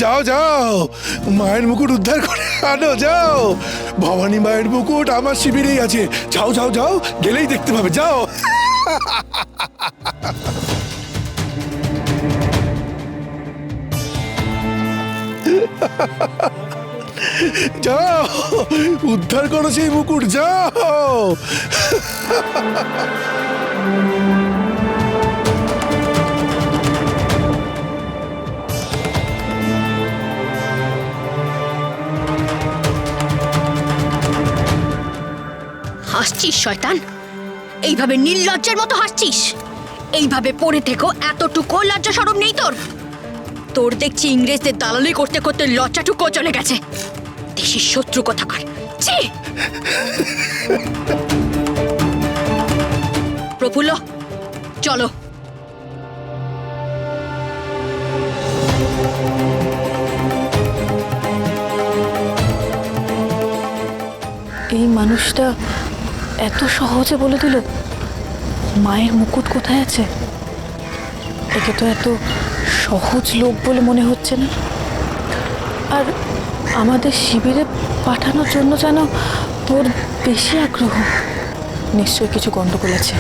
যাও যাও, মায়ের মুকুট উদ্ধার করে আনো, যাও। ভবানী মায়ের মুকুট আমার শিবিরেই আছে, যাও যাও যাও, গেলেই দেখতে পাবে, যাও। যাও, উদ্ধার করো সেই মুকুট, যাও। হাসছিস শয়তান? এইভাবে নির্লজ্জের মতো হাসছিস? এইভাবে পড়ে থেকো, এতটুকু লজ্জা শরম নেই তোর? তোর দেখছি ইংরেজদের দালালি করতে করতে লজ্জাটুকু চলে গেছে। দেশের শত্রু কোথাকার, ছি! প্রফুল্ল, চলো। এই মানুষটা এত সহজে বলে দিল মায়ের মুকুট কোথায় আছে। একে তো এত সহজ লোক বলে মনে হচ্ছে না। আর আমাদের শিবিরে পাঠানোর জন্য যেন তোর বেশি আগ্রহ। নিশ্চয়ই কিছু গন্ডগোল আছে।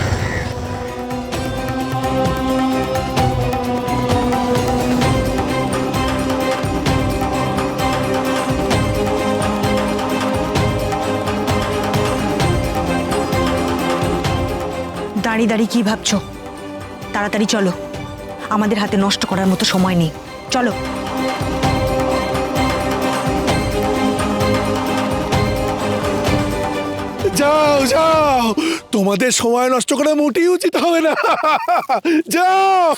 দাঁড়িয়ে দাঁড়িয়ে কি ভাবছো? তাড়াতাড়ি চলো, আমাদের হাতে নষ্ট করার মতো সময় নেই, চলো। যাও যাও, তোমাদের সময় নষ্ট করা মোটেই উচিত হবে না। যাও।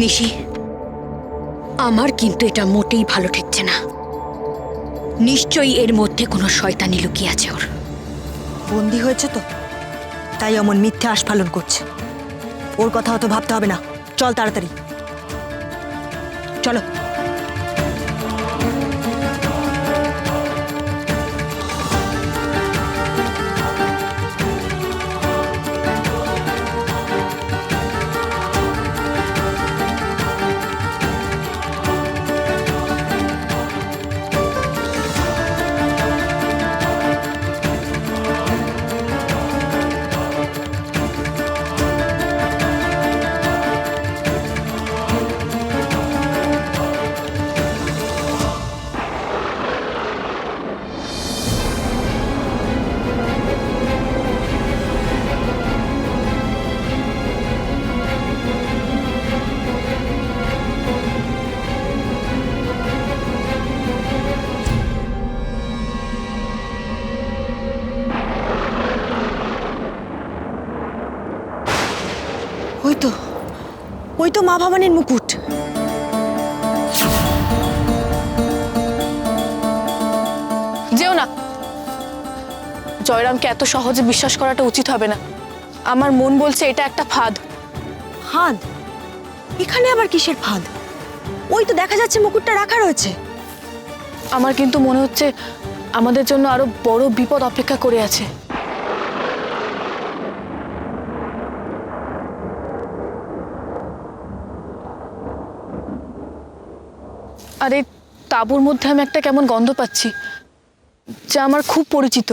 নিশি, আমার কিন্তু এটা মোটেই ভালো ঠেকছে না। নিশ্চয়ই এর মধ্যে কোনো শয়তানি লুকিয়ে আছে ওর। বন্দি হয়েছে তো, তাই অমন মিথ্যে আস্ফালন করছে। ওর কথা অত ভাবতে হবে না, চল তাড়াতাড়ি চলো। ওই তো মা ভবানীর মুকুট। যেও না, জয়রামকে এত সহজে বিশ্বাস করাটা উচিত হবে না। আমার মন বলছে এটা একটা ফাঁদ। ফাঁদ? এখানে আবার কিসের ফাঁদ? ওই তো দেখা যাচ্ছে মুকুটটা রাখা রয়েছে। আমার কিন্তু মনে হচ্ছে আমাদের জন্য আরো বড় বিপদ অপেক্ষা করে আছে। আর এই তাঁবুর মধ্যে আমি একটা কেমন গন্ধ পাচ্ছি, যা আমার খুব পরিচিত।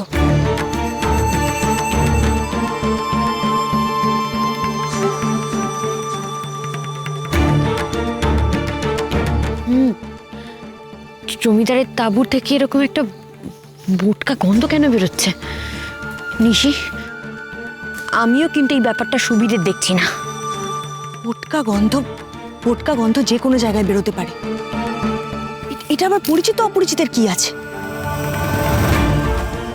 জমিদারের তাঁবুর থেকে এরকম একটা বোটকা গন্ধ কেন বেরোচ্ছে? নিশি, আমিও কিন্তু এই ব্যাপারটা সুবিধে দেখছি না। পোটকা গন্ধ যে কোনো জায়গায় বেরোতে পারে। এটা আবার পরিচিত অপরিচিতের কি আছে?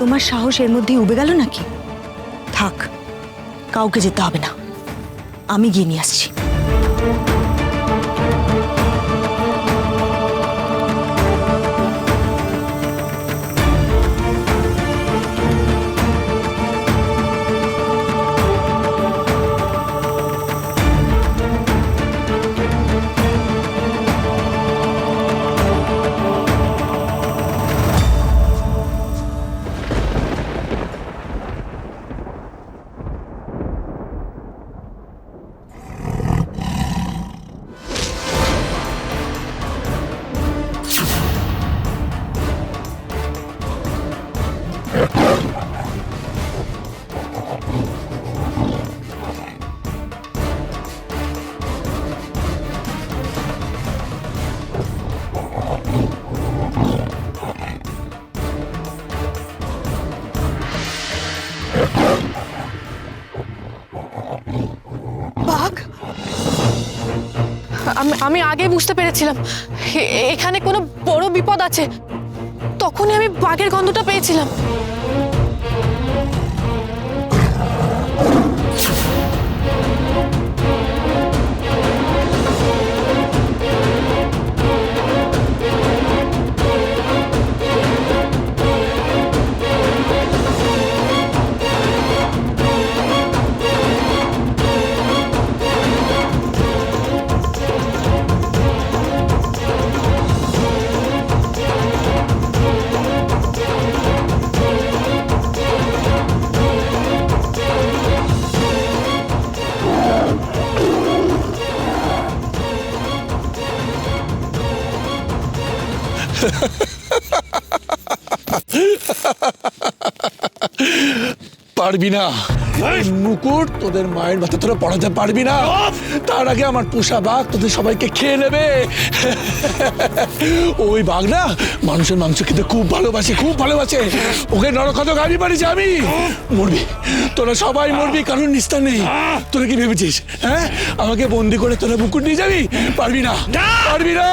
তোমার সাহস এর মধ্যেই উবে গেল নাকি? থাক, কাউকে যেতে হবে না, আমি গিয়ে নিয়ে আসছি। আমি আগে বুঝতে পেরেছিলাম এখানে কোনো বড় বিপদ আছে। তখনই আমি বাঘের গন্ধটা পেয়েছিলাম। পারবি না মুকুট, তোদের মায়ের মাথা তোরা পড়াতে পারবি না। তার আগে আমার পোষা বাঘ তোদের সবাইকে খেয়ে নেবে। ওই বাঘ না মানুষের মাংস খেতে খুব ভালোবাসে, খুব ভালোবাসে। ওকে নরকত গাড়ি পারিছি আমি। মরবি, তোরা সবাই মরবি, কারণ নিস্তার নেই। তোরা কি ভেবেছিস হ্যাঁ আমাকে বন্দি করে তোরা মুকুট নিয়ে যাবি? পারবি না, পারবি না।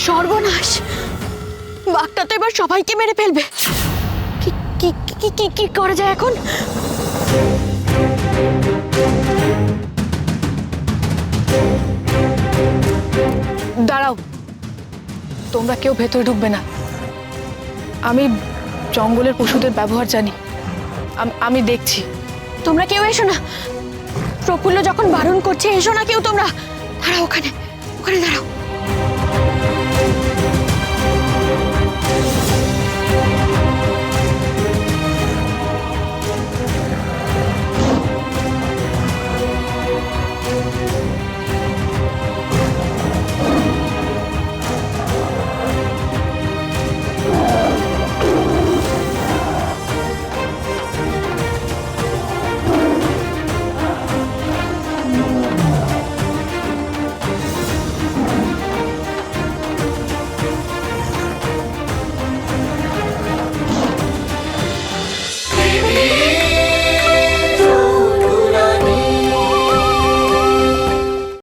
সর্বনাশ, বাঘটা তো এবার সবাইকে মেরে ফেলবে। কি কি কি কি কি করা যায় এখন? দাঁড়াও, তোমরা কেউ ভেতরে ঢুকবে না। আমি জঙ্গলের পশুদের ব্যবহার জানি, আমি দেখছি। তোমরা কেউ এসো না। প্রফুল্ল যখন বারণ করছে এসো না কেউ তোমরা। দাঁড়াও, ওখানে ওখানে দাঁড়াও।